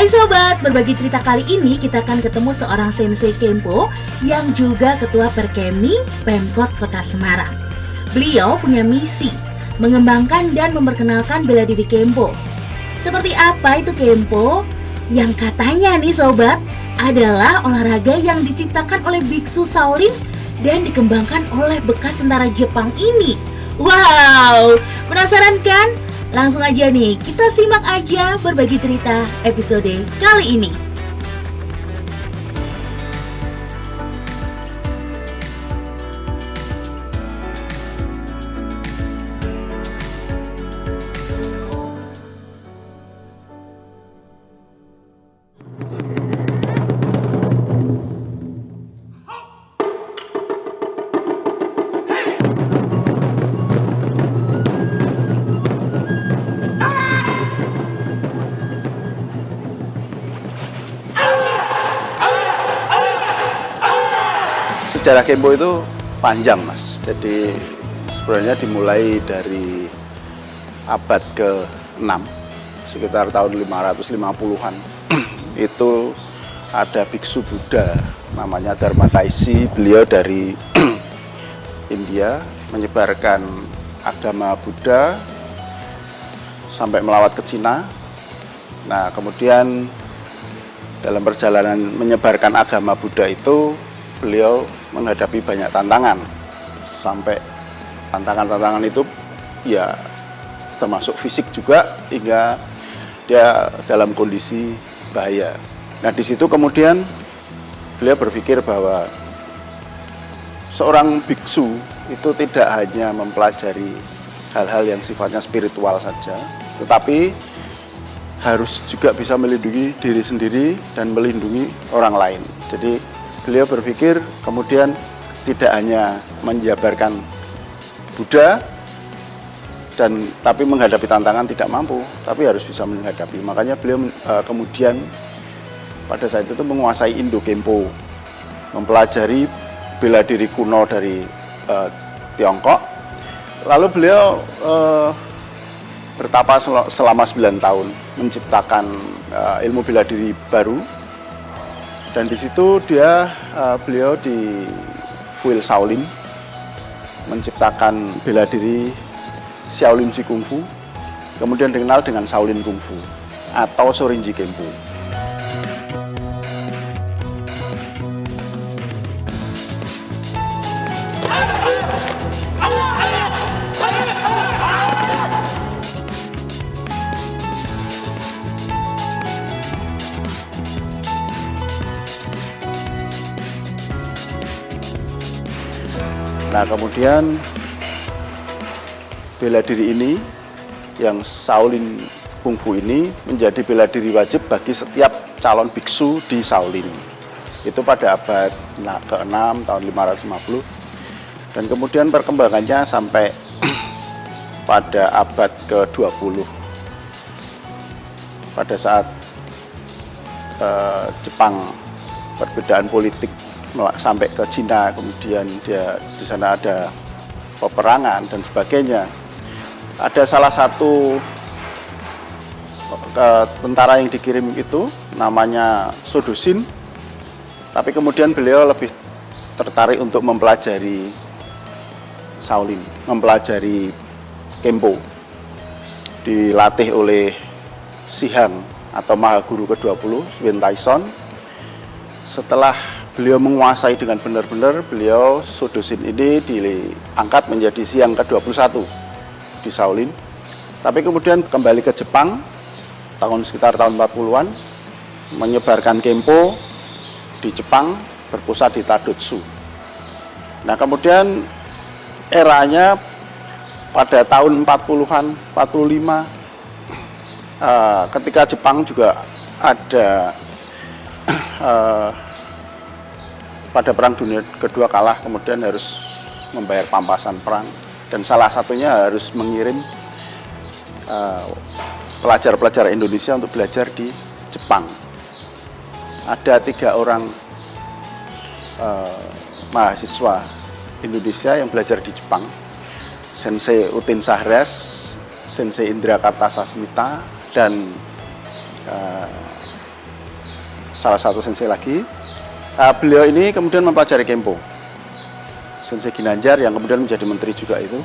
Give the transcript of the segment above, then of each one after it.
Hai Sobat, berbagi cerita kali ini kita akan ketemu seorang sensei Kempo yang juga ketua Perkemi Pemkot Kota Semarang. Beliau punya misi mengembangkan dan memperkenalkan bela diri Kempo. Seperti apa itu Kempo? Yang katanya nih Sobat, adalah olahraga yang diciptakan oleh Biksu Shaolin dan dikembangkan oleh bekas tentara Jepang ini. Wow, penasaran kan? Langsung aja nih, kita simak aja berbagi cerita episode kali ini. Sejarah Kempo itu panjang Mas, jadi sebenarnya dimulai dari abad ke-6 sekitar tahun 550-an. Itu ada biksu Buddha namanya Dharma Taisi, beliau dari India menyebarkan agama Buddha sampai melawat ke Cina. Nah kemudian dalam perjalanan menyebarkan agama Buddha itu beliau menghadapi banyak tantangan, sampai tantangan-tantangan itu ya termasuk fisik juga, hingga dia dalam kondisi bahaya. Nah di situ kemudian beliau berpikir bahwa seorang biksu itu tidak hanya mempelajari hal-hal yang sifatnya spiritual saja, tetapi harus juga bisa melindungi diri sendiri dan melindungi orang lain. Jadi beliau berpikir kemudian tidak hanya menjabarkan Buddha tapi menghadapi tantangan tidak mampu, tapi harus bisa menghadapi. Makanya beliau kemudian pada saat itu menguasai Indo Kempo, mempelajari bela diri kuno dari Tiongkok. Lalu beliau bertapa selama 9 tahun menciptakan ilmu bela diri baru. Dan di situ beliau di kuil Shaolin menciptakan bela diri Shaolin Shi Kung Fu, kemudian dikenal dengan Shaolin Kung Fu atau Shorinji Kempo. Nah kemudian bela diri ini yang Shaolin Kung Fu ini menjadi bela diri wajib bagi setiap calon biksu di Shaolin. Itu pada abad ke-6 tahun 550, dan kemudian perkembangannya sampai pada abad ke-20 pada saat Jepang perbedaan politik sampai ke Cina, kemudian di sana ada peperangan dan sebagainya. Ada salah satu tentara yang dikirim itu namanya Sodosin, tapi kemudian beliau lebih tertarik untuk mempelajari Shaolin, mempelajari Kempo. Dilatih oleh Sihang atau Mahaguru ke-20, Swen Taizong. Setelah beliau menguasai dengan benar-benar, beliau Sodosin ini diangkat menjadi Sihang ke-21 di Shaolin. Tapi kemudian kembali ke Jepang sekitar tahun 40-an, menyebarkan Kempo di Jepang, berpusat di Tadotsu. Nah kemudian eranya pada tahun 40-an, 45, ketika Jepang juga ada pada Perang Dunia Kedua kalah, kemudian harus membayar pampasan perang, dan salah satunya harus mengirim pelajar-pelajar Indonesia untuk belajar di Jepang. Ada 3 orang mahasiswa Indonesia yang belajar di Jepang, Sensei Utin Sahras, Sensei Indra Kartasasmita, dan salah satu sensei lagi. Beliau ini kemudian mempelajari Kempo. Sensei Ginanjar yang kemudian menjadi menteri juga itu.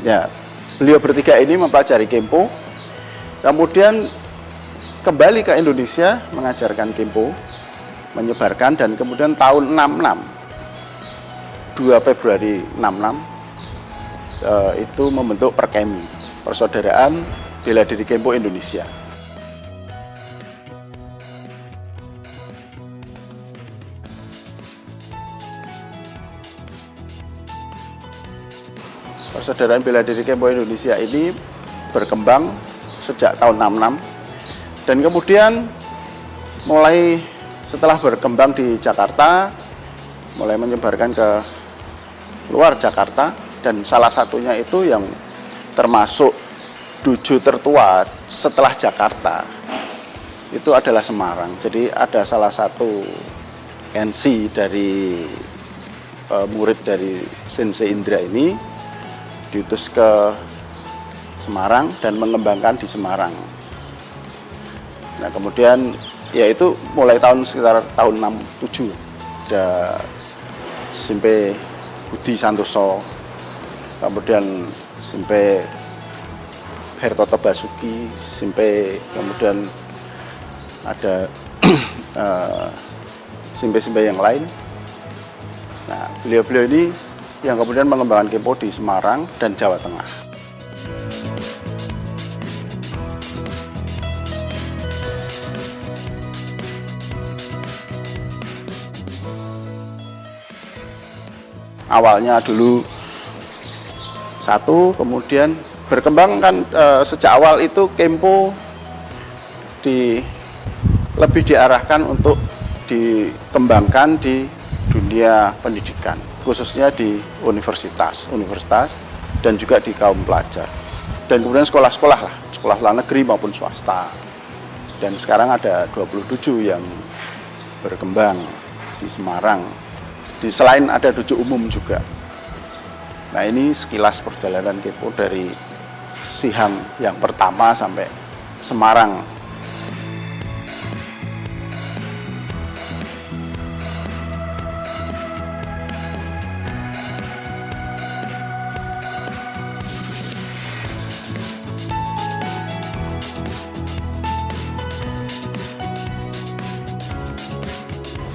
Ya, beliau bertiga ini mempelajari Kempo. Kemudian kembali ke Indonesia mengajarkan Kempo, menyebarkan, dan kemudian tahun 66, 2 Februari 66, itu membentuk Perkemi, Persaudaraan Bela Diri Kempo Indonesia. Persaudaraan Bela Diri Kempo Indonesia ini berkembang sejak tahun 66 dan kemudian mulai setelah berkembang di Jakarta mulai menyebarkan ke luar Jakarta, dan salah satunya itu yang termasuk dojo tertua setelah Jakarta itu adalah Semarang. Jadi ada salah satu kensi dari murid dari Sensei Indra ini diutus ke Semarang dan mengembangkan di Semarang. Nah kemudian yaitu mulai sekitar tahun 67 ada Simpe Budi Santoso, kemudian Simpe Hertoto Basuki, Simpe, kemudian ada Simpe-simpe yang lain. Nah beliau-beliau ini yang kemudian mengembangkan Kempo di Semarang dan Jawa Tengah. Awalnya dulu satu, kemudian berkembang kan sejak awal itu Kempo lebih diarahkan untuk dikembangkan di dunia pendidikan, khususnya di universitas dan juga di kaum pelajar, dan kemudian sekolah-sekolah lah, sekolah negeri maupun swasta. Dan sekarang ada 27 yang berkembang di Semarang, selain ada dojo umum juga. Nah ini sekilas perjalanan Kempo dari Sihang yang pertama sampai Semarang.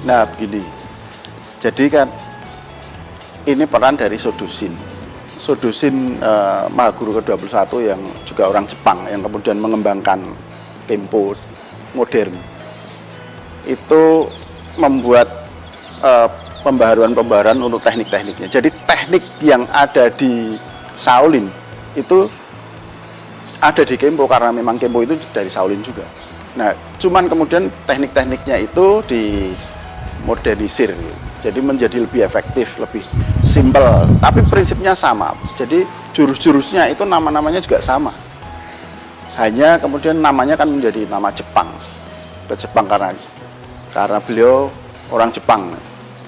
Nah begini, jadi kan ini peran dari Sodosin Mahaguru ke-21 yang juga orang Jepang yang kemudian mengembangkan Kempo modern. Itu membuat pembaharuan untuk teknik-tekniknya. Jadi teknik yang ada di Shaolin itu ada di Kempo karena memang Kempo itu dari Shaolin juga. Nah, cuman kemudian teknik-tekniknya itu dimodernisir, jadi menjadi lebih efektif, lebih simpel, tapi prinsipnya sama. Jadi jurus-jurusnya itu nama-namanya juga sama. Hanya kemudian namanya kan menjadi nama Jepang, ke Jepang karena beliau orang Jepang.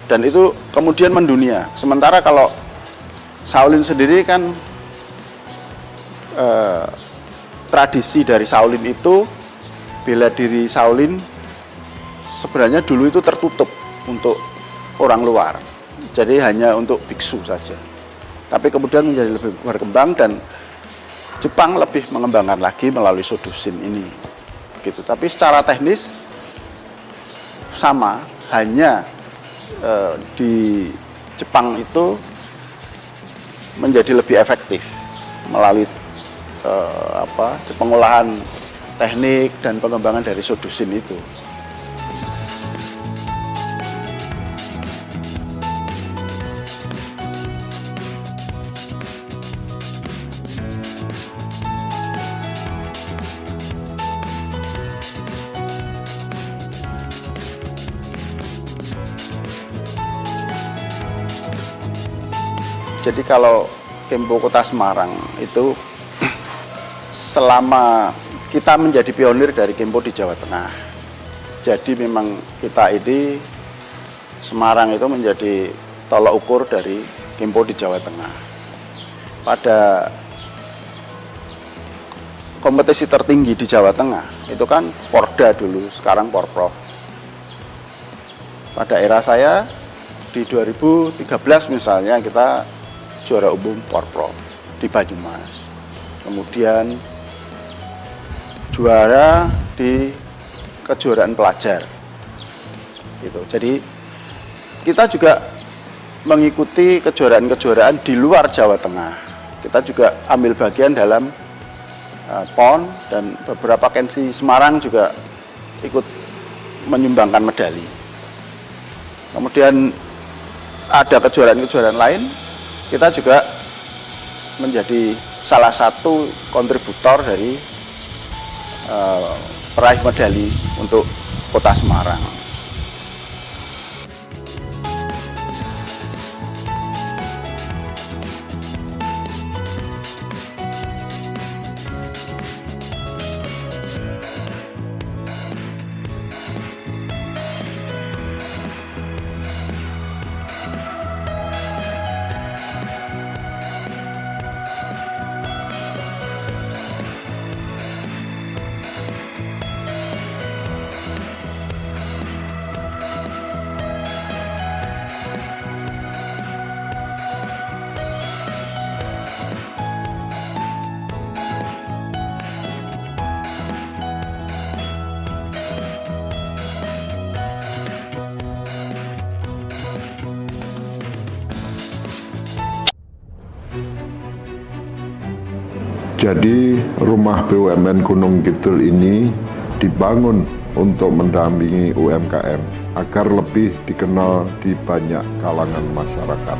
Dan itu kemudian mendunia. Sementara kalau Shaolin sendiri kan tradisi dari Shaolin itu, bela diri Shaolin sebenarnya dulu itu tertutup untuk orang luar, jadi hanya untuk biksu saja. Tapi kemudian menjadi lebih berkembang dan Jepang lebih mengembangkan lagi melalui Sodosin ini, begitu. Tapi secara teknis sama, hanya di Jepang itu menjadi lebih efektif melalui pengolahan teknik dan pengembangan dari Sodosin itu. Jadi kalau Kempo Kota Semarang itu selama kita menjadi pionir dari Kempo di Jawa Tengah. Jadi memang kita ini Semarang itu menjadi tolak ukur dari Kempo di Jawa Tengah. Pada kompetisi tertinggi di Jawa Tengah itu kan Porda dulu, sekarang Porprov. pada era saya di 2013 misalnya kita juara umum Porprov di Banyumas. Kemudian juara di kejuaraan pelajar. Gitu. Jadi kita juga mengikuti kejuaraan-kejuaraan di luar Jawa Tengah. Kita juga ambil bagian dalam PON dan beberapa Kensi Semarang juga ikut menyumbangkan medali. Kemudian ada kejuaraan-kejuaraan lain, kita juga menjadi salah satu kontributor dari peraih medali untuk Kota Semarang. Jadi rumah BUMN Gunung Kidul ini dibangun untuk mendampingi UMKM agar lebih dikenal di banyak kalangan masyarakat.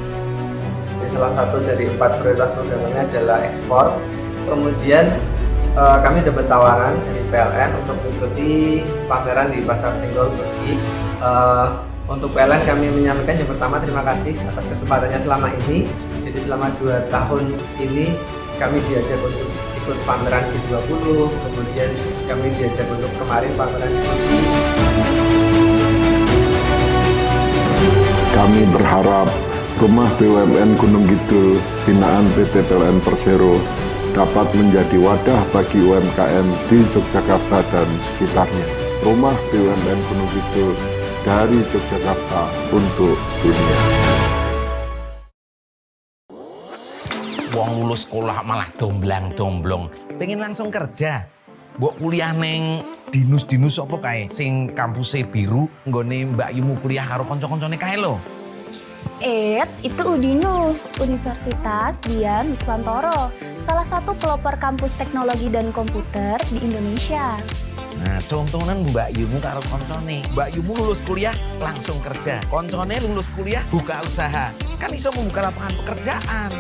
Salah satu dari 4 prioritas programnya adalah ekspor. Kemudian kami dapat tawaran dari PLN untuk mengikuti pameran di Pasar Senggol Turki. Untuk PLN kami menyampaikan yang pertama terima kasih atas kesempatannya selama ini. Jadi selama 2 tahun ini kami diajak untuk ikut pameran G20, kemudian kami diajak untuk kemarin pameran di Turki. Kami berharap rumah BUMN Gunung Kidul binaan PT PLN Persero dapat menjadi wadah bagi UMKM di Yogyakarta dan sekitarnya. Rumah BUMN Gunung Kidul dari Yogyakarta untuk dunia. Wong lulus sekolah malah domblang-domblong, pengen langsung kerja. Mbok kuliah neng dinus-dinus apa kae sing kampusnya biru nggone Mbak Yumu kuliah karo kanca-kancane kae lho. Eits, itu UDINUS, Universitas Dian Nuswantoro, salah satu pelopor kampus teknologi dan komputer di Indonesia. Nah, contohnya Mbak Yumu karo koncone. Mbak Yumu lulus kuliah langsung kerja. Koncone lulus kuliah buka usaha. Kan iso membuka lapangan pekerjaan.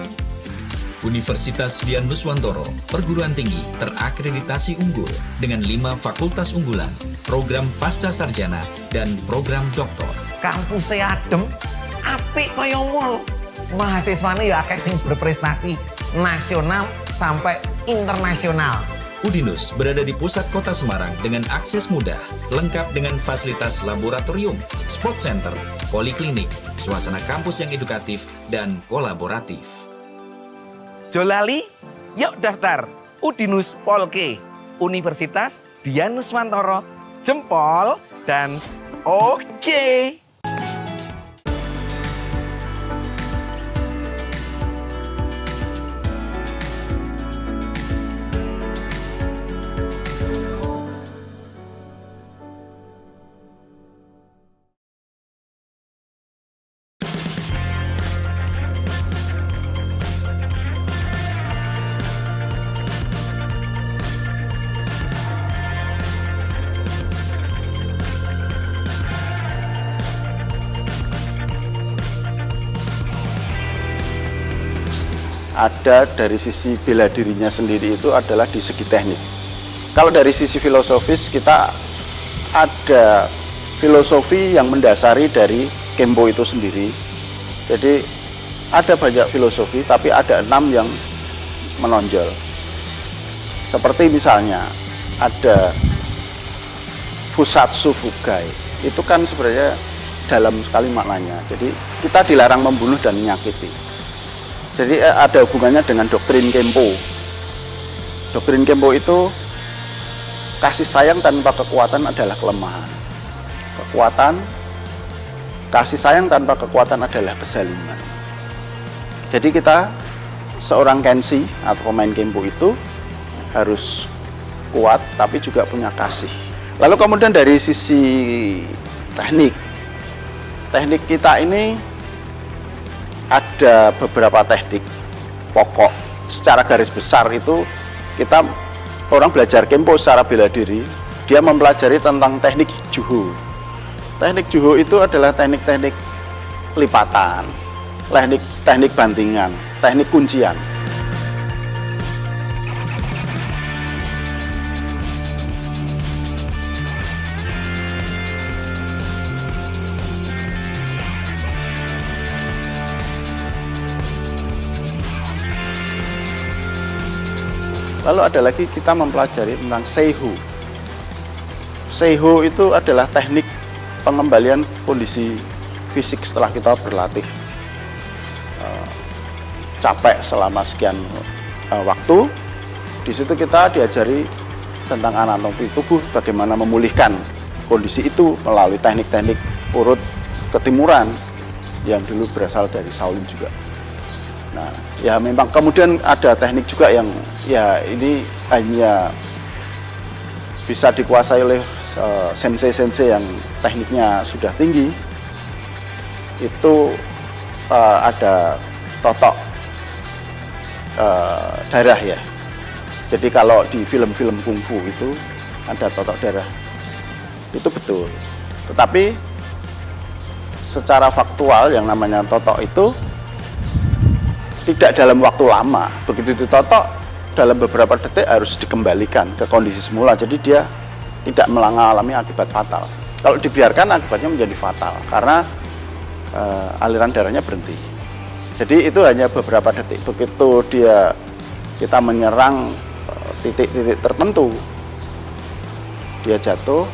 Universitas Dian Nuswantoro, perguruan tinggi terakreditasi unggul dengan 5 fakultas unggulan, program pasca sarjana, dan program doktor. Kampusnya adem, apik kaya mall. Mahasiswane ya akeh sing berprestasi nasional sampai internasional. UDINUS berada di pusat kota Semarang dengan akses mudah, lengkap dengan fasilitas laboratorium, sport center, poliklinik, suasana kampus yang edukatif dan kolaboratif. Jolali, yuk daftar UDINUS Polke, Universitas Dian Nuswantoro, jempol dan oke. Ada dari sisi bela dirinya sendiri itu adalah di segi teknik. Kalau dari sisi filosofis kita ada filosofi yang mendasari dari Kempo itu sendiri. Jadi ada banyak filosofi tapi ada 6 yang menonjol. Seperti misalnya ada Fusatsu Fugai. Itu kan sebenarnya dalam sekali maknanya. Jadi kita dilarang membunuh dan menyakiti. Jadi ada hubungannya dengan doktrin Kempo. Doktrin Kempo itu kasih sayang tanpa kekuatan adalah kelemahan. Kekuatan kasih sayang tanpa kekuatan adalah kezaliman. Jadi kita seorang Kenshi atau pemain Kempo itu harus kuat tapi juga punya kasih. Lalu kemudian dari sisi teknik kita ini ada beberapa teknik pokok. Secara garis besar itu kita orang belajar Kempo secara bela diri, dia mempelajari tentang teknik Juho. Teknik Juho itu adalah teknik-teknik lipatan, teknik bantingan, teknik kuncian. Lalu ada lagi kita mempelajari tentang Seiho. Seiho itu adalah teknik pengembalian kondisi fisik setelah kita berlatih capek selama sekian waktu. Di situ kita diajari tentang anatomi tubuh, bagaimana memulihkan kondisi itu melalui teknik-teknik urut ketimuran yang dulu berasal dari Shaolin juga. Nah, ya memang kemudian ada teknik juga yang ya ini hanya bisa dikuasai oleh sensei-sensei yang tekniknya sudah tinggi. Itu ada totok darah ya. Jadi kalau di film-film kungfu itu ada totok darah, itu betul. Tetapi secara faktual yang namanya totok itu tidak dalam waktu lama. Begitu ditotok, dalam beberapa detik harus dikembalikan ke kondisi semula. Jadi dia tidak mengalami akibat fatal. Kalau dibiarkan akibatnya menjadi fatal karena aliran darahnya berhenti. Jadi itu hanya beberapa detik. Begitu kita menyerang titik-titik tertentu, dia jatuh.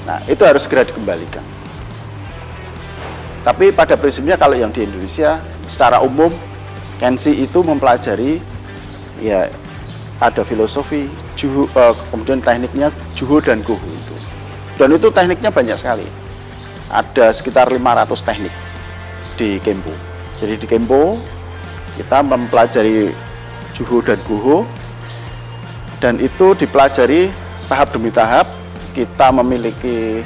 Nah, itu harus segera dikembalikan. Tapi pada prinsipnya kalau yang di Indonesia secara umum Kenshi itu mempelajari ya ada filosofi Juho, kemudian tekniknya Juho dan Goho itu. Dan itu tekniknya banyak sekali. Ada sekitar 500 teknik di Kempo. Jadi di Kempo kita mempelajari Juho dan Goho, dan itu dipelajari tahap demi tahap. Kita memiliki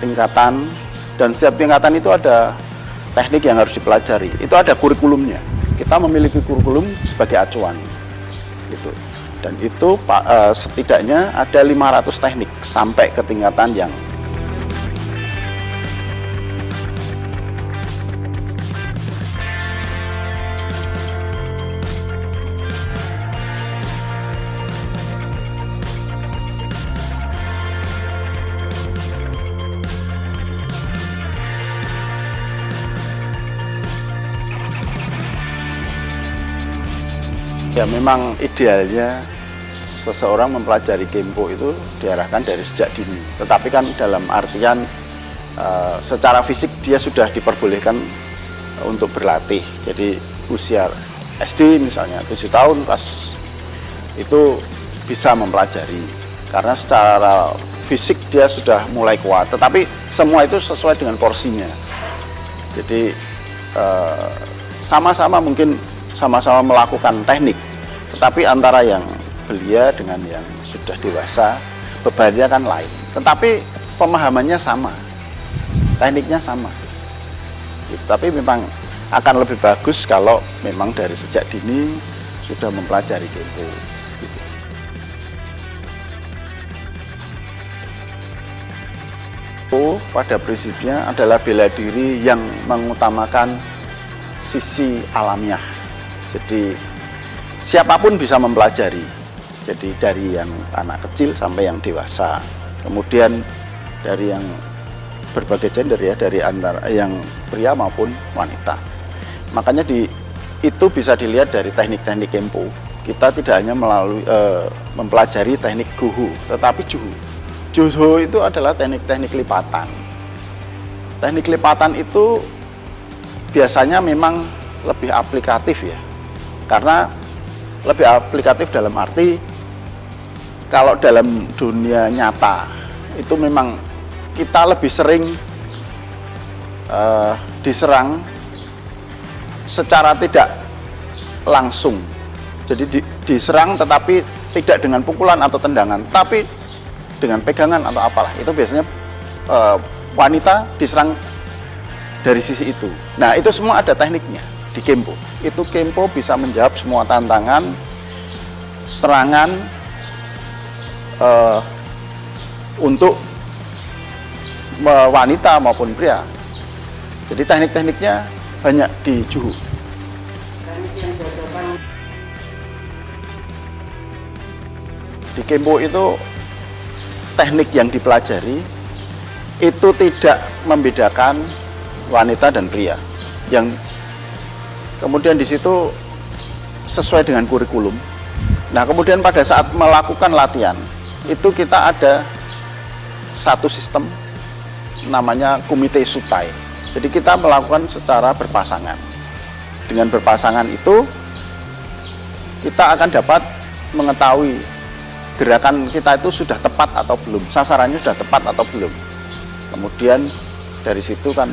tingkatan, dan setiap tingkatan itu ada teknik yang harus dipelajari. Itu ada kurikulumnya. Kita memiliki kurikulum sebagai acuan. Gitu. Dan itu setidaknya ada 500 teknik sampai ke tingkatan yang ya memang idealnya seseorang mempelajari Kempo itu diarahkan dari sejak dini. Tetapi kan dalam artian secara fisik dia sudah diperbolehkan untuk berlatih. Jadi usia SD misalnya 7 tahun pas itu bisa mempelajari. Karena secara fisik dia sudah mulai kuat. Tetapi semua itu sesuai dengan porsinya. Jadi sama-sama mungkin sama-sama melakukan teknik. Tetapi antara yang belia dengan yang sudah dewasa, bebannya kan lain. Tetapi pemahamannya sama, tekniknya sama. Tapi memang akan lebih bagus kalau memang dari sejak dini sudah mempelajari Kempo. Pada prinsipnya adalah bela diri yang mengutamakan sisi alamiah. Jadi siapapun bisa mempelajari. Jadi dari yang anak kecil sampai yang dewasa. Kemudian dari yang berbagai gender ya, dari antara yang pria maupun wanita. Makanya itu bisa dilihat dari teknik-teknik Kempo. Kita tidak hanya mempelajari teknik Goho, tetapi Juho. Juho itu adalah teknik-teknik lipatan. Teknik lipatan itu biasanya memang lebih aplikatif ya. Karena lebih aplikatif dalam arti kalau dalam dunia nyata itu memang kita lebih sering diserang secara tidak langsung. Jadi diserang tetapi tidak dengan pukulan atau tendangan, tapi dengan pegangan atau apalah. Itu biasanya wanita diserang dari sisi itu. Nah, itu semua ada tekniknya di Kempo. Itu Kempo bisa menjawab semua tantangan serangan untuk wanita maupun pria. Jadi teknik-tekniknya banyak di Juhu. Di Kempo itu teknik yang dipelajari itu tidak membedakan wanita dan pria. Yang kemudian di situ sesuai dengan kurikulum. Nah, kemudian pada saat melakukan latihan itu kita ada satu sistem namanya Kumite Sutai. Jadi kita melakukan secara berpasangan. Dengan berpasangan itu kita akan dapat mengetahui gerakan kita itu sudah tepat atau belum, sasarannya sudah tepat atau belum. Kemudian dari situ kan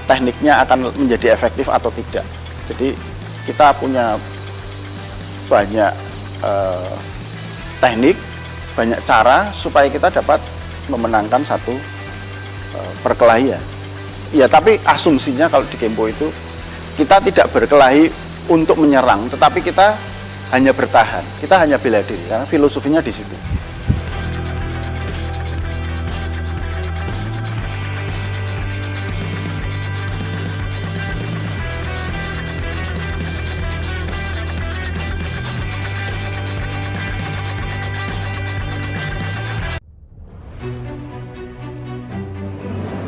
tekniknya akan menjadi efektif atau tidak. Jadi kita punya banyak teknik, banyak cara supaya kita dapat memenangkan satu perkelahian. Ya, tapi asumsinya kalau di Kempo itu kita tidak berkelahi untuk menyerang, tetapi kita hanya bertahan, kita hanya bela diri, karena filosofinya di situ.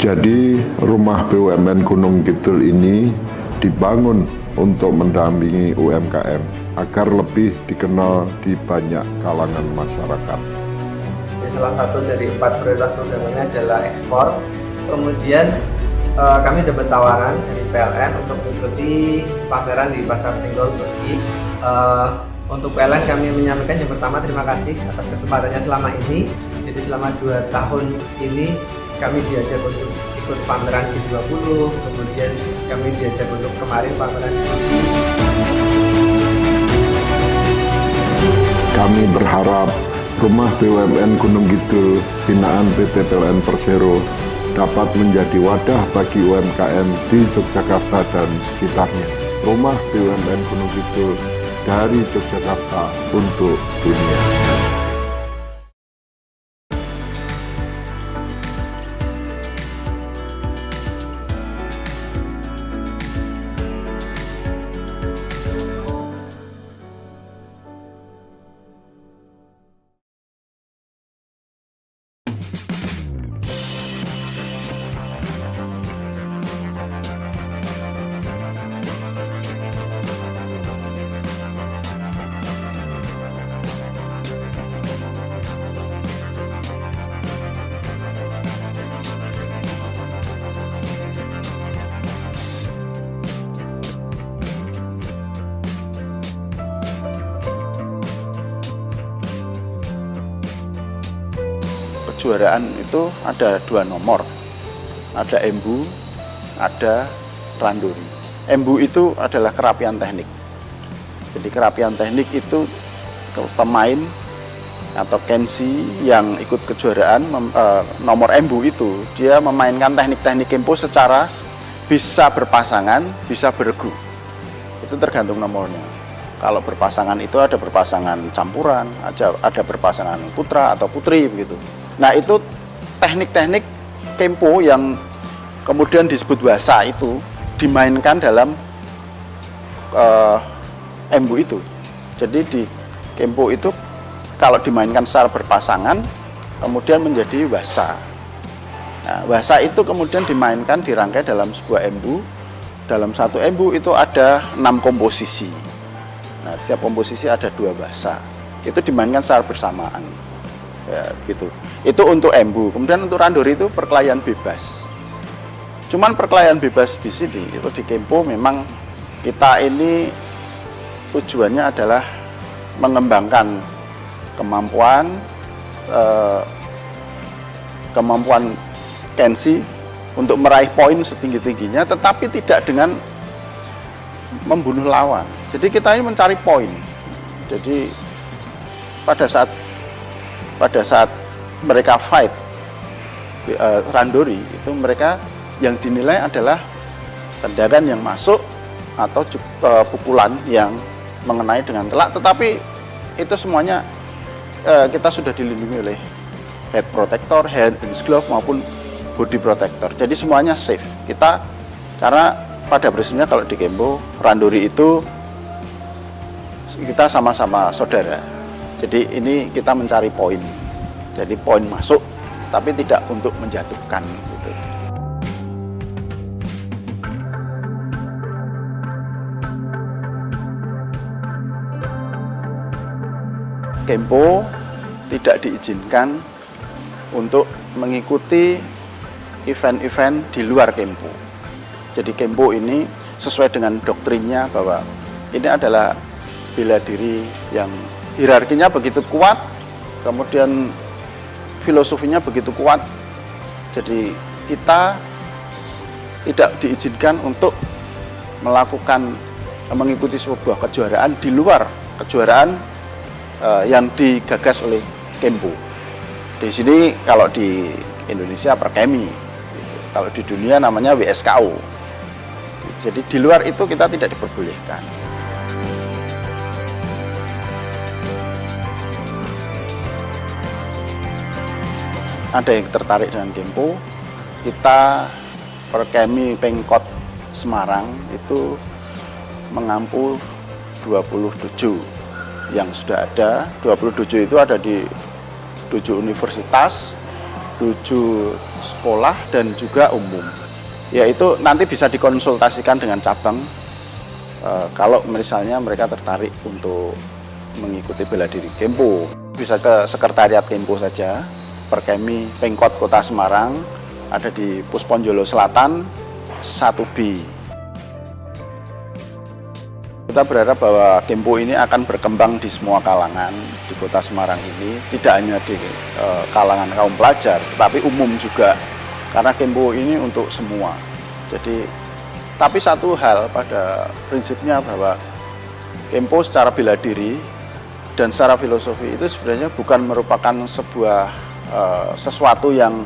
Jadi rumah BUMN Gunung Kidul ini dibangun untuk mendampingi UMKM agar lebih dikenal di banyak kalangan masyarakat. Salah satu dari 4 prioritas programnya adalah ekspor. Kemudian kami dapat tawaran dari PLN untuk mengikuti pameran di Pasar Senggol Turki. Untuk PLN kami menyampaikan yang pertama terima kasih atas kesempatannya selama ini. Jadi selama 2 tahun ini kami diajak untuk ikut pameran G20, kemudian kami diajak untuk kemarin pameran di Turki. Kami berharap rumah BUMN Gunung Kidul binaan PT PLN Persero dapat menjadi wadah bagi UMKM di Yogyakarta dan sekitarnya. Rumah BUMN Gunung Kidul dari Yogyakarta untuk dunia. Kejuaraan itu ada 2 nomor, ada embu, ada randori. Embu itu adalah kerapian teknik. Jadi kerapian teknik itu pemain atau kenshi yang ikut kejuaraan nomor embu itu dia memainkan teknik-teknik Kempo secara bisa berpasangan, bisa beregu. Itu tergantung nomornya. Kalau berpasangan itu ada berpasangan campuran, ada berpasangan putra atau putri begitu. Nah, itu teknik-teknik Kempo yang kemudian disebut wasa itu dimainkan dalam embu itu. Jadi di Kempo itu kalau dimainkan secara berpasangan kemudian menjadi wasa. Nah, wasa itu kemudian dimainkan dirangkai dalam sebuah embu. Dalam satu embu itu ada 6 komposisi. Nah, setiap komposisi ada 2 wasa. Itu dimainkan secara bersamaan. Ya, gitu. Itu untuk embu. Kemudian untuk randori itu perkelahian bebas. Cuman perkelahian bebas di sini itu di Kempo memang kita ini tujuannya adalah mengembangkan kemampuan kenshi untuk meraih poin setinggi-tingginya, tetapi tidak dengan membunuh lawan. Jadi kita ini mencari poin. Jadi pada saat mereka fight randori, itu mereka yang dinilai adalah tendangan yang masuk atau pukulan yang mengenai dengan telak, tetapi itu semuanya kita sudah dilindungi oleh head protector, hand and glove maupun body protector. Jadi semuanya safe. Karena pada prinsipnya kalau di Kempo randori itu kita sama-sama saudara. Jadi ini kita mencari poin. Jadi poin masuk, tapi tidak untuk menjatuhkan gitu. Kempo tidak diizinkan untuk mengikuti event-event di luar Kempo. Jadi Kempo ini sesuai dengan doktrinnya bahwa ini adalah bela diri yang hierarkinya begitu kuat, kemudian filosofinya begitu kuat. Jadi kita tidak diizinkan untuk mengikuti sebuah kejuaraan di luar kejuaraan yang digagas oleh Kempo. Di sini kalau di Indonesia Perkemi, kalau di dunia namanya WSKO. Jadi di luar itu kita tidak diperbolehkan. Ada yang tertarik dengan Kempo, kita Perkemi Pemkot Semarang itu mengampu 27 yang sudah ada. 27 itu ada di 7 universitas, 7 sekolah dan juga umum. Yaitu nanti bisa dikonsultasikan dengan cabang kalau misalnya mereka tertarik untuk mengikuti bela diri Kempo. Bisa ke sekretariat Kempo saja, Perkemi Pemkot Kota Semarang, ada di Pusponjolo Selatan 1B. Kita berharap bahwa Kempo ini akan berkembang di semua kalangan di Kota Semarang ini, tidak hanya di kalangan kaum pelajar, tapi umum juga, karena Kempo ini untuk semua. Jadi, tapi satu hal pada prinsipnya bahwa Kempo secara bela diri dan secara filosofi itu sebenarnya bukan merupakan sebuah sesuatu yang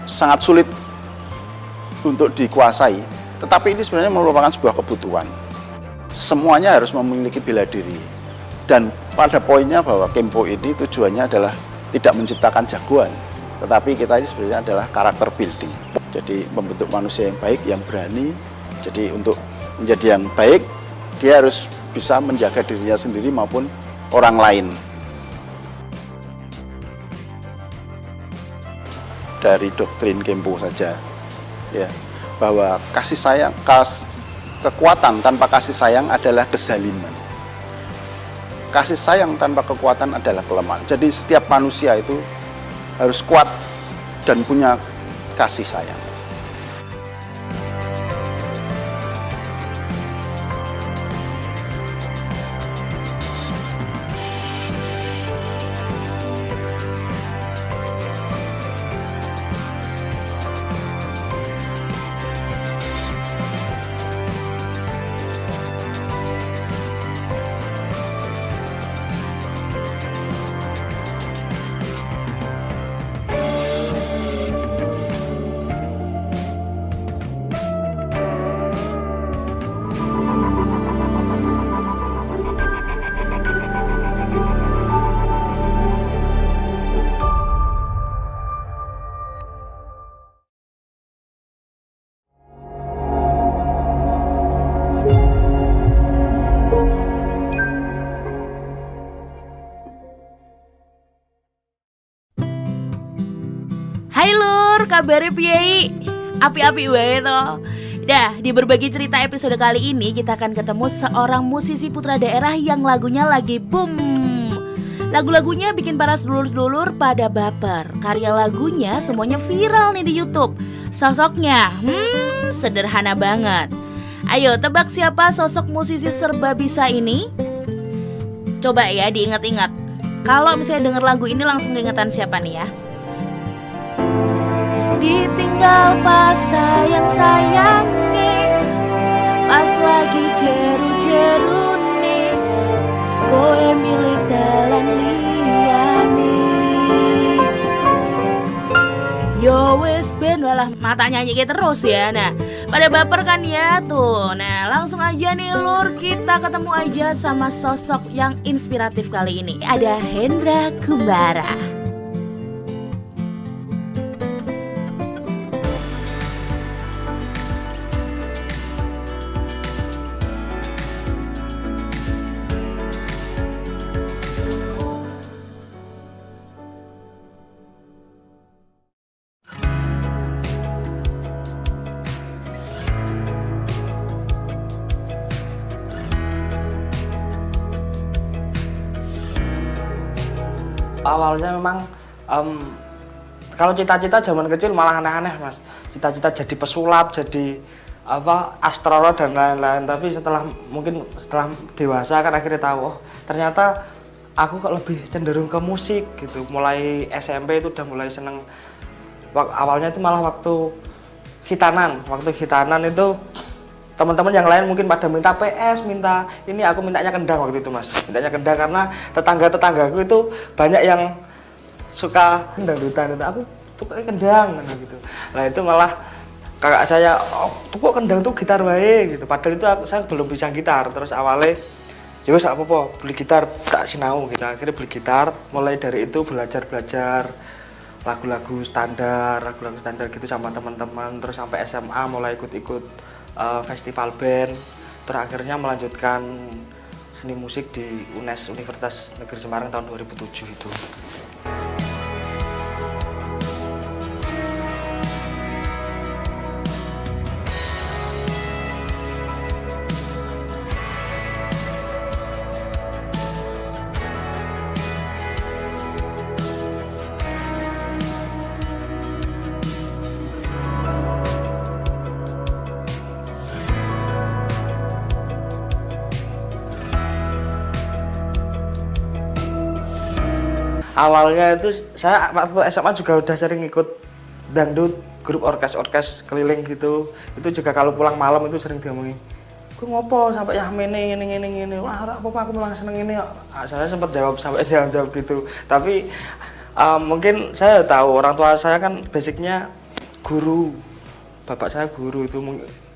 sangat sulit untuk dikuasai, tetapi ini sebenarnya merupakan sebuah kebutuhan. Semuanya harus memiliki bela diri, dan pada poinnya bahwa Kempo ini tujuannya adalah tidak menciptakan jagoan, tetapi kita ini sebenarnya adalah karakter building. Jadi membentuk manusia yang baik, yang berani. Jadi untuk menjadi yang baik, dia harus bisa menjaga dirinya sendiri maupun orang lain. Dari doktrin Kempo saja, ya, bahwa kasih sayang, kekuatan tanpa kasih sayang adalah kezaliman. Kasih sayang tanpa kekuatan adalah kelemahan. Jadi setiap manusia itu harus kuat dan punya kasih sayang. Hai Lur, kabarnya piye? Api-api wae to. Dah, di berbagi cerita episode kali ini kita akan ketemu seorang musisi putra daerah yang lagunya lagi boom. Lagu-lagunya bikin para sedulur-sedulur pada baper. Karya lagunya semuanya viral nih di YouTube. Sosoknya, sederhana banget. Ayo tebak siapa sosok musisi serba bisa ini? Coba ya diingat-ingat. Kalau misalnya denger lagu ini langsung keingetan siapa nih ya? ditinggal pas sayang-sayangi, pas lagi jeru-jerune kowe milih dalan liyane. Yo wis ben walah mata nyanyi terus ya. Nah, pada baper kan ya tuh. Nah, langsung aja nih Lur, kita ketemu aja sama sosok yang inspiratif kali ini. Ada Hendra Kumbara. Awalnya memang kalau cita-cita zaman kecil malah aneh-aneh Mas. Cita-cita jadi pesulap, jadi astronot dan lain-lain. Tapi setelah dewasa kan akhirnya tahu, oh ternyata aku kok lebih cenderung ke musik gitu. Mulai SMP itu udah mulai seneng. Awalnya itu malah waktu hitanan itu teman-teman yang lain mungkin pada minta PS, minta ini, aku mintanya kendang waktu itu Mas. Mintanya kendang karena tetanggaku itu banyak yang suka dangdutan itu. Aku tuh kendang gitu. Nah itu malah kakak saya, oh tuh kok kendang tuh gitar wae gitu. Padahal itu saya belum bisa gitar. Terus awalnya ya wis apa-apa, beli gitar tak sinau gitu. Akhirnya beli gitar, mulai dari itu belajar lagu-lagu standar gitu sama teman-teman. Terus sampai SMA mulai ikut festival band, terakhirnya melanjutkan seni musik di UNES Universitas Negeri Semarang tahun 2007 itu. Awalnya itu saya waktu SMA juga udah sering ikut dangdut, grup orkes keliling gitu. Itu juga kalau pulang malam itu sering diomongin, "Ku ngopo sampai ya ini. Wah, apa aku malah seneng ini." Saya sempat jawab sampai jawab gitu. Tapi mungkin saya tahu orang tua saya kan basicnya guru. Bapak saya guru itu,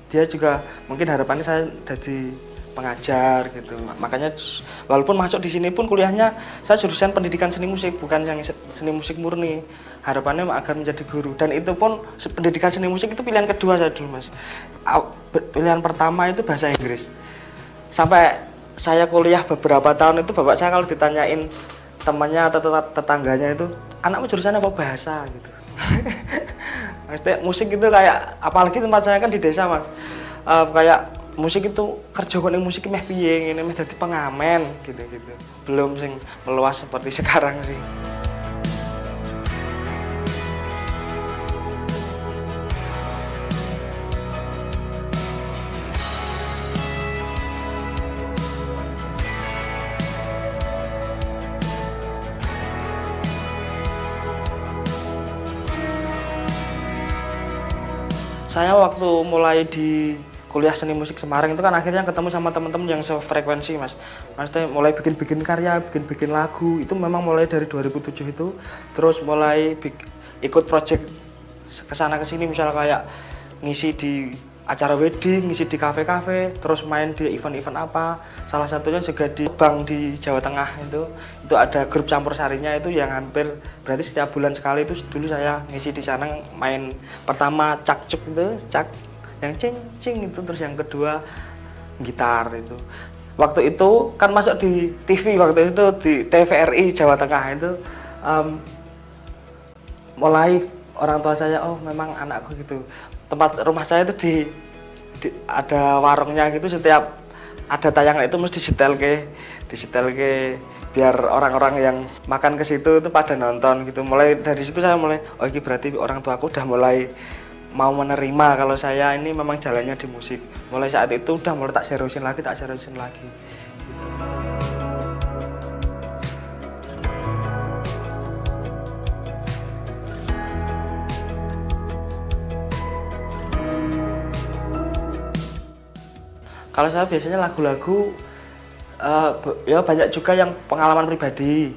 dia juga mungkin harapannya saya jadi pengajar gitu. Makanya walaupun masuk di sini pun kuliahnya saya jurusan pendidikan seni musik, bukan yang seni musik murni. Harapannya agar menjadi guru, dan itu pun pendidikan seni musik itu pilihan kedua saya dulu Mas. Pilihan pertama itu bahasa Inggris. Sampai saya kuliah beberapa tahun itu bapak saya kalau ditanyain temannya atau tetangganya itu, "Anakmu jurusan apa?" Bahasa gitu. Maksudnya musik itu kayak, apalagi tempat saya kan di desa Mas. Kayak musik itu kerja kok ning musik meh piye ngene, meh dadi pengamen gitu-gitu. Belum sing meluas seperti sekarang sih. Saya waktu mulai di kuliah seni musik Semarang itu kan akhirnya ketemu sama teman-teman yang sefrekuensi Mas. Maksudnya mulai bikin karya, bikin lagu, itu memang mulai dari 2007 itu. Terus mulai ikut project kesana kesini, misalnya kayak ngisi di acara wedding, ngisi di kafe-kafe, terus main di event-event apa. Salah satunya juga di Bank di Jawa Tengah itu ada grup campur sarinya itu yang hampir berarti setiap bulan sekali itu dulu saya ngisi di sana. Main pertama cak-cuk itu, cak yang cing itu, terus yang kedua gitar itu. Waktu itu kan masuk di TV waktu itu di TVRI Jawa Tengah itu, mulai orang tua saya, oh memang anakku gitu. Tempat rumah saya itu ada warungnya gitu, setiap ada tayangan itu mesti disetel ke biar orang-orang yang makan ke situ itu pada nonton gitu. Mulai dari situ saya mulai, oh ini berarti orang tuaku udah mulai mau menerima kalau saya ini memang jalannya di musik. Mulai saat itu udah mulai tak seriusin lagi gitu. Kalau saya biasanya lagu-lagu ya banyak juga yang pengalaman pribadi.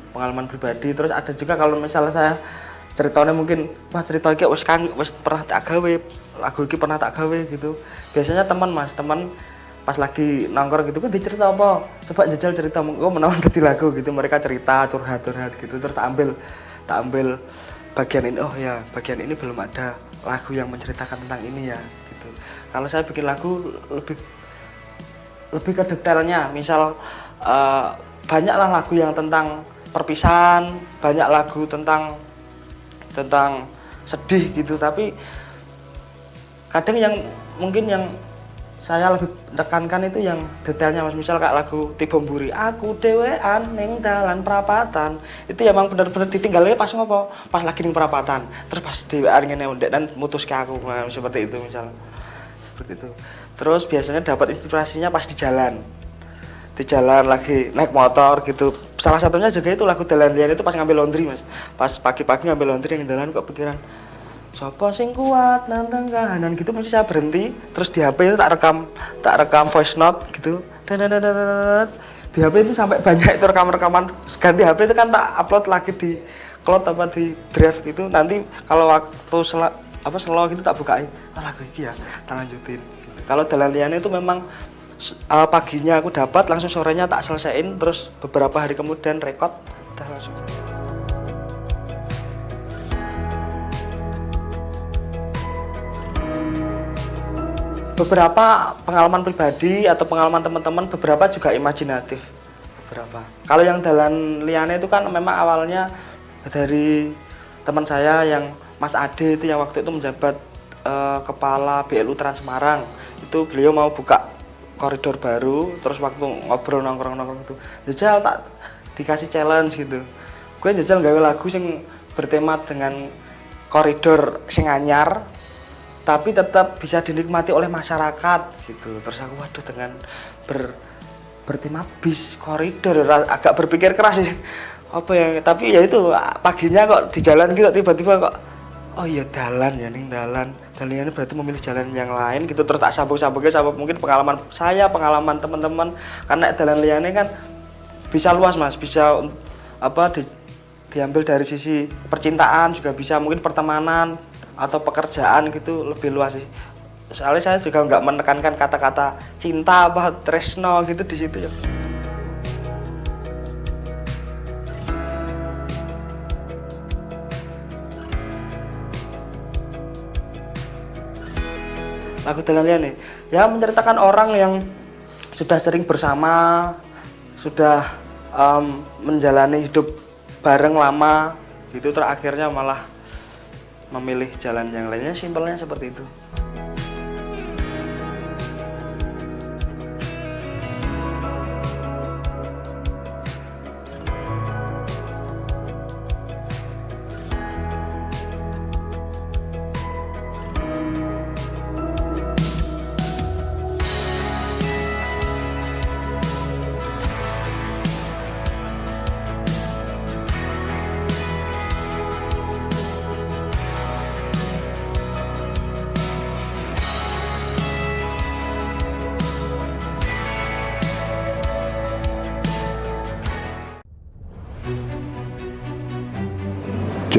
Terus ada juga kalau misalnya saya ceritanya mungkin wah cerita iki wis pernah tak gawe, lagu iki pernah tak gawe gitu. Biasanya teman pas lagi nongkrong gitu kan dicerita apa? Coba jajal cerita kok menawan dadi lagu gitu. Mereka cerita curhat gitu terus tak ambil bagian ini. Oh ya, bagian ini belum ada lagu yang menceritakan tentang ini ya gitu. Kalau saya bikin lagu lebih ke detailnya, misal banyaklah lagu yang tentang perpisahan, banyak lagu tentang sedih gitu, tapi kadang yang mungkin yang saya lebih tekankan itu yang detailnya Mas, misal kayak lagu Tibomburi, aku dewean ning dalan prapatan, itu ya emang bener-bener ditinggalnya pas ngopo, pas lagi ning prapatan, terus pas dewean ngene ndek dan mutus ke aku, nah, seperti itu misal, seperti itu. Terus biasanya dapat inspirasinya pas di jalan lagi naik motor gitu. Salah satunya juga itu lagu Dalan Liyan itu pas ngambil laundry Mas. Pas pagi-pagi ngambil laundry yang dalan kok pikiran sopo sing kuat nantang kahanan gitu, mesti saya berhenti terus di HP itu tak rekam voice note gitu. Di HP itu sampai banyak itu rekaman ganti HP itu kan tak upload lagi di cloud apa di drive gitu. Nanti kalau waktu slow gitu tak bukain. Lagu iki ya, tak lanjutin. Kalau Dalan Liyan itu memang paginya aku dapat, langsung sorenya tak selesaiin, terus beberapa hari kemudian rekod, udah langsung. Beberapa pengalaman pribadi atau pengalaman teman-teman, beberapa juga imajinatif. Beberapa. Kalau yang Dalan Liyan itu kan memang awalnya dari teman saya yang Mas Ade itu yang waktu itu menjabat kepala BLU Trans Semarang. Itu beliau mau buka koridor baru, terus waktu ngobrol nongkrong itu jajal tak dikasih challenge gitu, gue jajal gawe lagu yang bertema dengan koridor sing anyar tapi tetap bisa dinikmati oleh masyarakat gitu. Terus aku waduh dengan bertema bis koridor agak berpikir keras sih apa ya, tapi ya itu paginya kok di jalan gitu tiba-tiba kok oh iya dalan ya ning dalan ini berarti memilih jalan yang lain gitu. Terus tak sambung-sambungnya sama mungkin pengalaman saya, pengalaman teman-teman, karena Dalan Liyane kan bisa luas Mas, bisa diambil dari sisi percintaan juga bisa, mungkin pertemanan atau pekerjaan gitu, lebih luas sih. Soalnya saya juga nggak menekankan kata-kata cinta apa tresno gitu di situ ya. Lagu Dalan Liyane ya menceritakan orang yang sudah sering bersama, sudah menjalani hidup bareng lama gitu, terakhirnya malah memilih jalan yang lainnya, simpelnya seperti itu.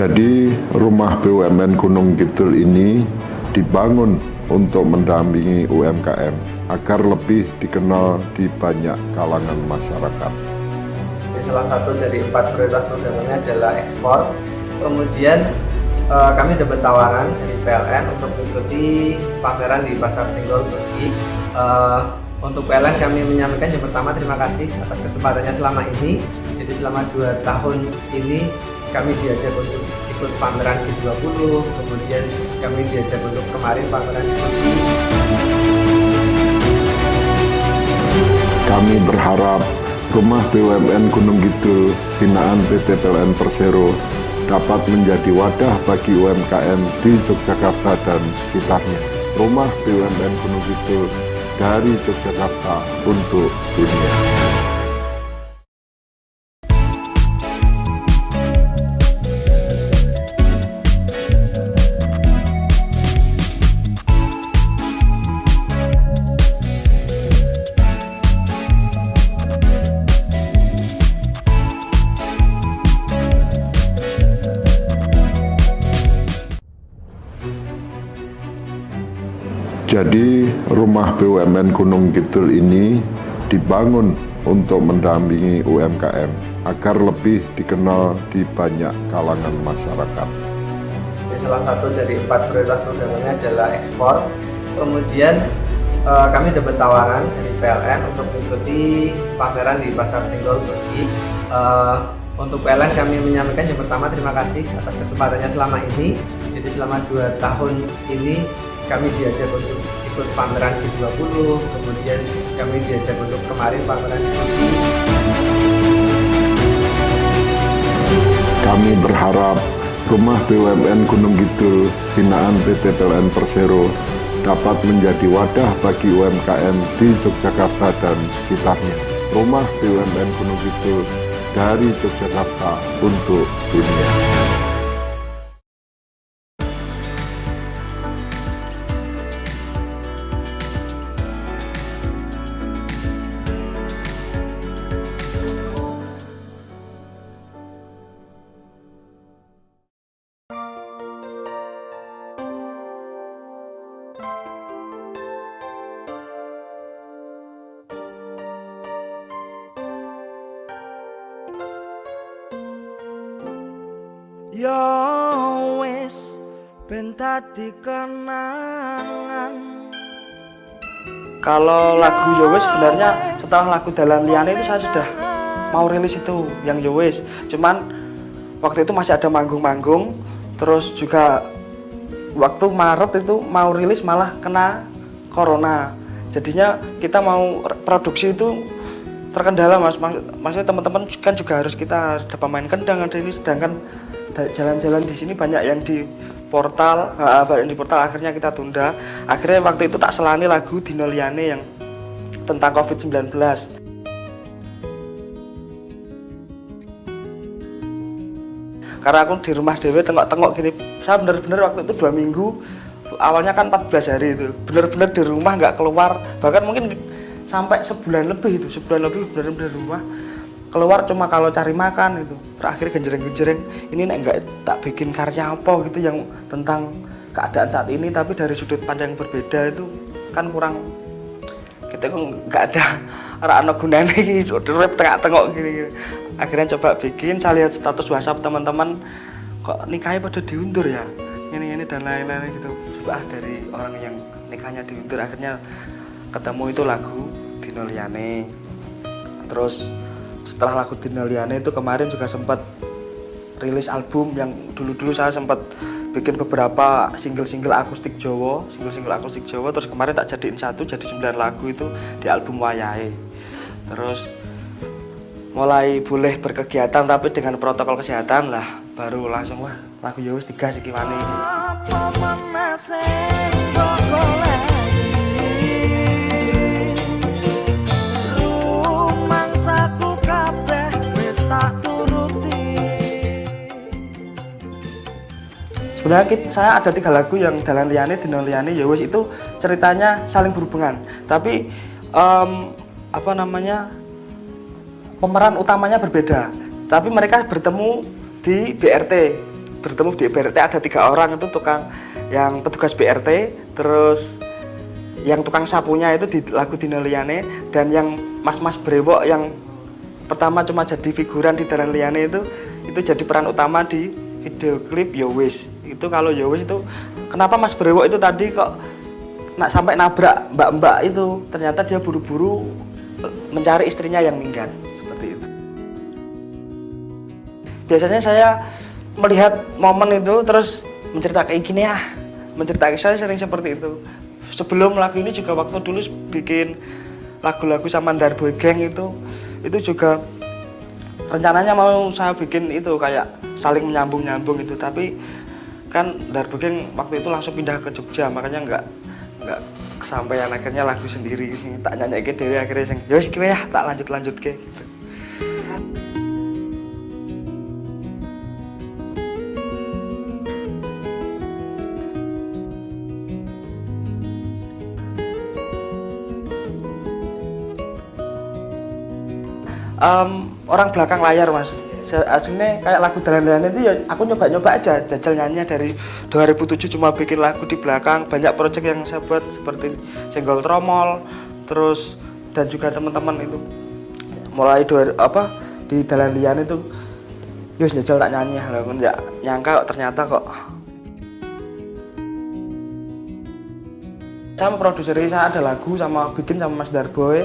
Jadi rumah BUMN Gunung Kidul ini dibangun untuk mendampingi UMKM agar lebih dikenal di banyak kalangan masyarakat. Salah satu dari 4 prioritas programnya adalah ekspor. Kemudian kami dapat tawaran dari PLN untuk mengikuti pameran di Pasar Senggol Turki. Untuk PLN kami menyampaikan yang pertama terima kasih atas kesempatannya selama ini. Jadi selama 2 tahun ini kami diajak untuk ikut pameran G20, kemudian kami diajak untuk kemarin pameran di Turki. Kami berharap rumah BUMN Gunung Kidul binaan PT PLN Persero dapat menjadi wadah bagi UMKM di Yogyakarta dan sekitarnya. Rumah BUMN Gunung Kidul dari Yogyakarta untuk dunia. Jadi rumah BUMN Gunung Kidul ini dibangun untuk mendampingi UMKM agar lebih dikenal di banyak kalangan masyarakat. Salah satu dari 4 prioritas perdagangannya adalah ekspor. Kemudian kami dapat tawaran dari PLN untuk mengikuti pameran di Pasar Senggol Turki. Untuk PLN kami menyampaikan yang pertama terima kasih atas kesempatannya selama ini. Jadi selama 2 tahun ini kami diajak untuk ikut pameran G20, kemudian kami diajak untuk kemarin pameran di Turki. Kami berharap rumah BUMN Gunung Kidul binaan PT PLN Persero dapat menjadi wadah bagi UMKM di Yogyakarta dan sekitarnya. Rumah BUMN Gunung Kidul dari Yogyakarta untuk dunia. Yo wis ben dadi kenangan. Kalau lagu Yo wis sebenarnya setelah lagu Dalan Liyane itu saya sudah mau rilis itu yang Yo wis. Cuman waktu itu masih ada manggung-manggung, terus juga waktu Maret itu mau rilis malah kena corona. Jadinya kita mau produksi itu terkendala mas. Maksudnya teman-teman kan juga harus kita ada pemain kendang ada ini, sedangkan jalan-jalan di sini banyak yang di portal, akhirnya kita tunda. Akhirnya waktu itu tak selani lagu Dino Liyane yang tentang COVID-19. Karena aku di rumah dewe tengok-tengok gini, saya bener-bener waktu itu 2 minggu, awalnya kan 14 hari itu, bener-bener di rumah nggak keluar, bahkan mungkin sampai sebulan lebih bener-bener di rumah. Keluar cuma kalau cari makan itu. Terakhir genjreng-genjreng, ini nek nggak tak bikin karya apa gitu yang tentang keadaan saat ini tapi dari sudut pandang yang berbeda itu kan kurang, kita kok nggak ada anak gunanya gitu, tengok gini. Akhirnya coba bikin, saya lihat status WhatsApp teman-teman kok nikahnya pada diundur ya, ini dan lain-lain gitu. Coba dari orang yang nikahnya diundur, akhirnya ketemu itu lagu Dino Liyane. Terus setelah lagu Dino Liyane itu kemarin juga sempat rilis album yang dulu saya sempat bikin beberapa single akustik Jawa, terus kemarin tak jadiin satu jadi 9 lagu itu di album Wayahe. Terus mulai boleh berkegiatan tapi dengan protokol kesehatan lah, baru langsung wah lagu ya wis digas iki maneh. Sebenarnya saya ada 3 lagu yang Dalan Liyane, Dino Liyane, ya wis itu ceritanya saling berhubungan. Tapi pemeran utamanya berbeda. Tapi mereka bertemu di BRT. Ada 3 orang itu yang petugas BRT, terus yang tukang sapunya itu di lagu Dino Liyane, dan yang mas-mas brewok yang pertama cuma jadi figuran di Dalan Liyane itu jadi peran utama di video klip Yo Wis. Itu kalau Yo Wis itu kenapa Mas Brewok itu tadi kok sampai nabrak mbak-mbak itu, ternyata dia buru-buru mencari istrinya yang minggat seperti itu. Biasanya saya melihat momen itu terus menceritakan gini ya, saya sering seperti itu. Sebelum lagu ini juga waktu dulu bikin lagu-lagu sama Darboy Gang itu juga rencananya mau saya bikin itu kayak saling menyambung itu, tapi kan Darboy Gang waktu itu langsung pindah ke Jogja, makanya nggak kesampaian, akhirnya lagu sendiri sih tak nyanyi ke dewe, akhirnya sing ya wis ya tak lanjut ke gitu. Orang belakang layar mas, aslinya kayak lagu dalan-dalan itu ya aku nyoba-nyoba aja jajal nyanyi dari 2007 cuma bikin lagu di belakang. Banyak project yang saya buat seperti Senggol Tromol terus dan juga teman-teman itu mulai di dalan lian itu yus jajal tak nyanyi lah nggak nyangka kok ternyata kok saya produseri saya ada lagu sama bikin sama Mas Darboy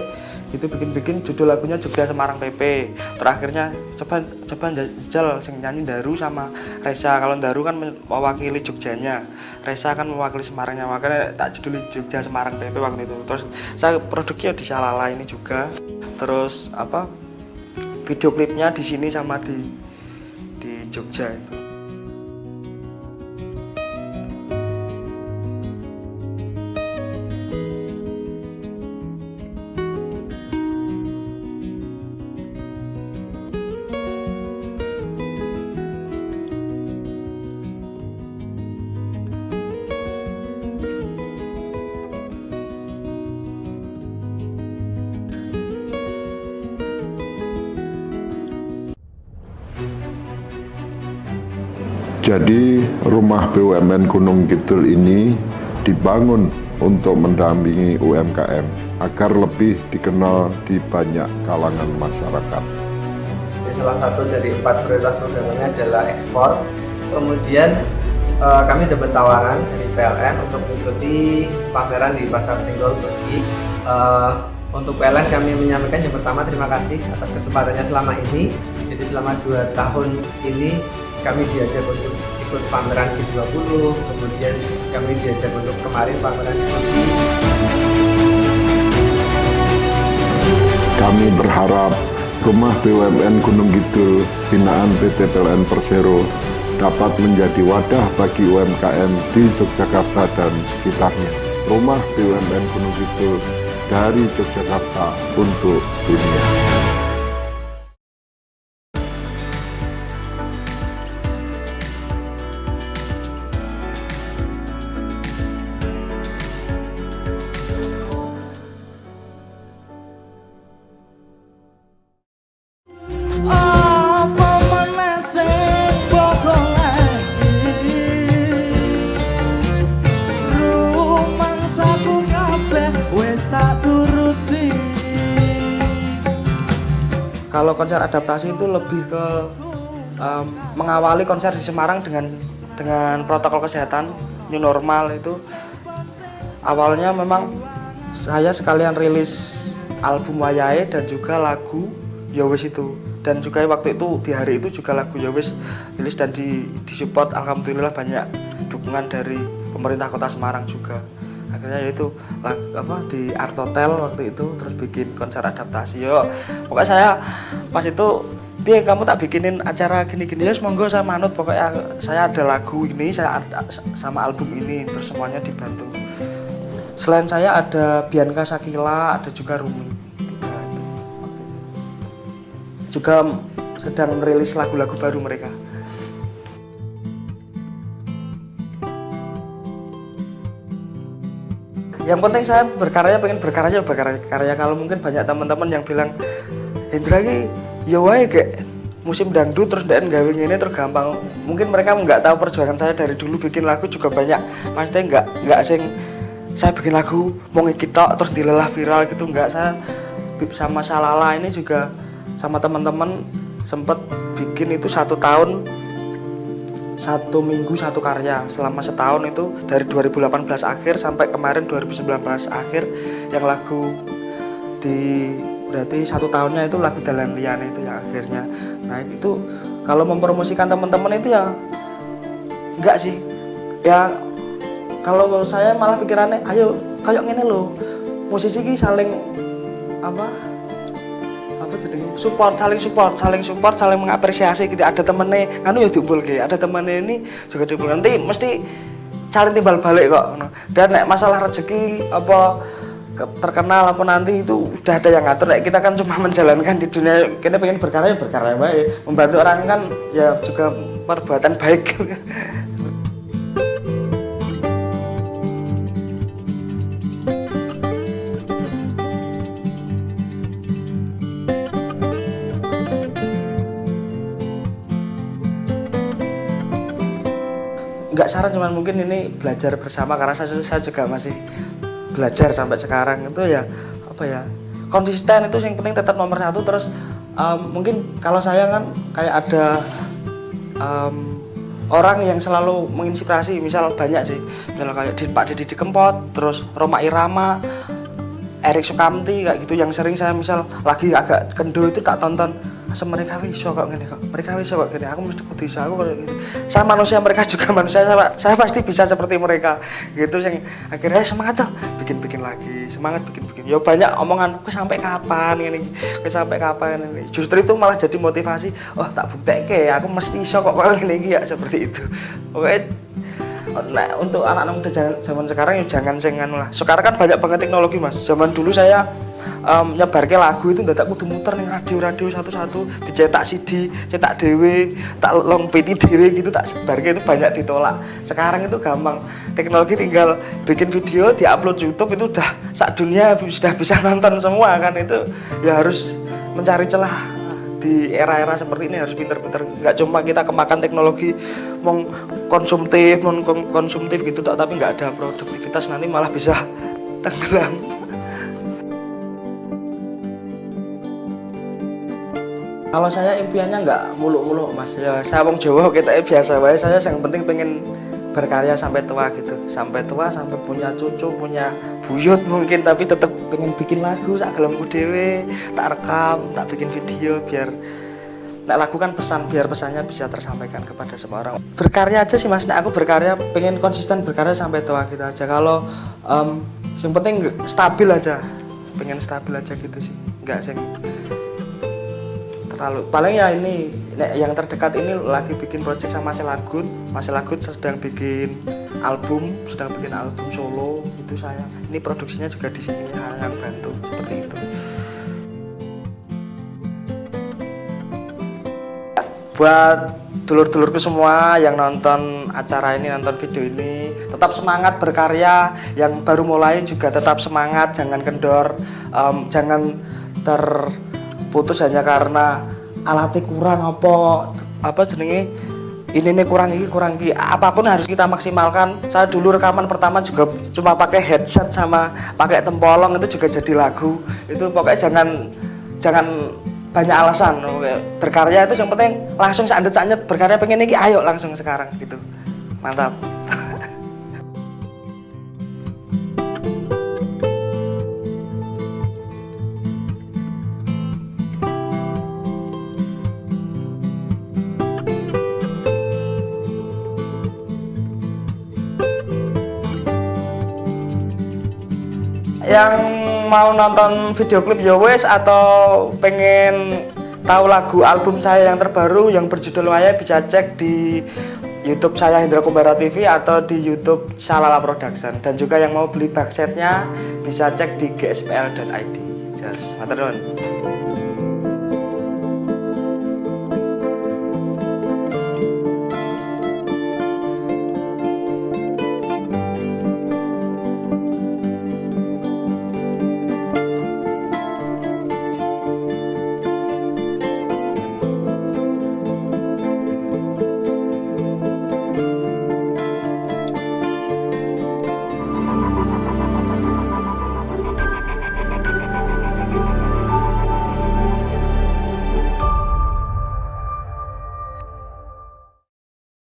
gitu bikin judul lagunya Jogja Semarang PP. Terakhirnya coba jajal sing nyanyi Daru sama Reza. Kalau Daru kan mewakili Jogjanya, Reza kan mewakili Semarangnya, makanya tak juduli Jogja Semarang PP waktu itu. Terus saya produknya di Salala ini juga. Terus video klipnya di sini sama di Jogja itu. Jadi rumah BUMN Gunung Kidul ini dibangun untuk mendampingi UMKM agar lebih dikenal di banyak kalangan masyarakat. Salah satu dari 4 prioritas programnya adalah ekspor. Kemudian kami dapat tawaran dari PLN untuk mengikuti pameran di Pasar Senggol Turki. Untuk PLN kami menyampaikan yang pertama terima kasih atas kesempatannya selama ini. Jadi selama 2 tahun ini kami diajak untuk ikut pameran G20, kemudian kami diajak untuk kemarin pameran di Turki. Kami berharap rumah BUMN Gunung Kidul binaan PT PLN Persero dapat menjadi wadah bagi UMKM di Yogyakarta dan sekitarnya. Rumah BUMN Gunung Kidul dari Yogyakarta untuk dunia. Kalau konser adaptasi itu lebih ke mengawali konser di Semarang dengan protokol kesehatan new normal itu. Awalnya memang saya sekalian rilis album Wayahe dan juga lagu Yowis itu. Dan juga waktu itu di hari itu juga lagu Yowis rilis dan disupport, alhamdulillah banyak dukungan dari pemerintah Kota Semarang juga. Akhirnya yaitu di Art Hotel waktu itu terus bikin konser adaptasi. Pokoknya saya pas itu kamu tak bikinin acara gini-gini ya monggo saya manut, pokoknya saya ada lagu ini, saya ada sama album ini, terus semuanya dibantu. Selain saya ada Bianca Sakila, ada juga Rumi. Juga sedang merilis lagu-lagu baru mereka. Yang penting saya pengen berkarya. Kalau mungkin banyak teman-teman yang bilang Hendra ini ya wae kayak musim dangdut terus dan gawe ini tergampang. Mungkin mereka nggak tahu perjuangan saya dari dulu bikin lagu juga banyak. Maksudnya nggak sing saya bikin lagu mau ngekitok terus dilelah viral gitu, nggak. Saya sama Salala ini juga sama teman-teman sempet bikin itu 1 tahun 1 minggu 1 karya selama setahun itu dari 2018 akhir sampai kemarin 2019 akhir yang lagu berarti 1 tahunnya itu lagu Dalan Lian itu yang akhirnya. Nah itu kalau mempromosikan teman-teman itu ya enggak sih ya, kalau saya malah pikirannya ayo kayak gini loh musisi ini saling saling support, saling mengapresiasi gitu. Ada temennya ya diumpulke, ada temennya ini juga diumpulke. Nanti mesti saling timbal balik kok. Dan nek masalah rezeki terkenal nanti itu sudah ada yang ngatur. Kita kan cuma menjalankan di dunia, kita pengen berkarya baik, membantu orang kan ya juga perbuatan baik. nggak saran, cuman mungkin ini belajar bersama karena saya juga masih belajar sampai sekarang. Itu ya apa ya, konsisten itu yang penting tetap nomor satu. Terus mungkin kalau saya kan kayak ada orang yang selalu menginspirasi, misal banyak sih, misal kayak Pak Didi Kempot, terus Rhoma Irama, Erik Sukamti kayak gitu, yang sering saya misal lagi agak kendo itu tak tonton. Asal mereka iso kok ngene kok. Mereka iso kok gini. Aku mesti kudu iso aku kayak gitu. Saya manusia, mereka juga manusia. Saya pasti bisa seperti mereka. Gitu yang akhirnya semangat tuh bikin lagi. Semangat bikin. Ya banyak omongan, "Kowe sampai kapan ini? Kowe sampai kapan ini?" Justru itu malah jadi motivasi. Oh, tak buktekke aku mesti iso kok ngene iki ya, seperti itu. Pokoknya nah, untuk anak-anak muda zaman sekarang ya jangan anu lah. Sekarang kan banyak banget teknologi, Mas. Zaman dulu saya nyebarke lagu itu ndak kudu muter ning radio satu-satu, dicetak CD, cetak dhewe, tak long PT dhewe gitu, tak sebarke itu banyak ditolak. Sekarang itu gampang. Teknologi tinggal bikin video, diupload YouTube itu udah sak dunia sudah bisa nonton semua kan. Itu ya harus mencari celah. Di era-era seperti ini harus pinter-pinter, nggak cuma kita kemakan teknologi konsumtif gitu tapi nggak ada produktivitas, nanti malah bisa tenggelam. Kalau saya impiannya nggak muluk-muluk, Mas. Ya saya wong Jawa kita biasa wae. Saya yang penting pengen berkarya sampai tua gitu, sampai punya cucu, punya buyut mungkin, tapi tetap pengen bikin lagu sak gelemku dhewe, tak rekam, tak bikin video biar nek lagu kan pesan, biar pesannya bisa tersampaikan kepada semua orang. Berkarya aja sih, Mas. Nek aku berkarya pengen konsisten berkarya sampai tua gitu aja. Kalau yang penting stabil aja, pengen stabil aja gitu sih. Enggak sing terlalu, paling ya ini yang terdekat ini lagi bikin project sama Mas Lagut sedang bikin album solo itu saya. Ini produksinya juga di sini yang bantu seperti itu. Buat dulur-dulurku semua yang nonton acara ini, nonton video ini, tetap semangat berkarya. Yang baru mulai juga tetap semangat, jangan kendor, jangan terputus hanya karena alatnya kurang apa jenenge ini kurang iki. Apapun harus kita maksimalkan. Saya dulu rekaman pertama juga cuma pakai headset sama pakai tempolong itu juga jadi lagu. Itu pokoknya jangan banyak alasan. Berkarya itu yang penting langsung saandet berkarya pengen iki, ayo langsung sekarang gitu. Mantap. Yang mau nonton video klip ya wes, atau pengen tahu lagu album saya yang terbaru yang berjudul Wayai bisa cek di YouTube saya Hendra Kumbara TV atau di YouTube Salala Production. Dan juga yang mau beli box setnya bisa cek di gspl.id. Just matur nuwun.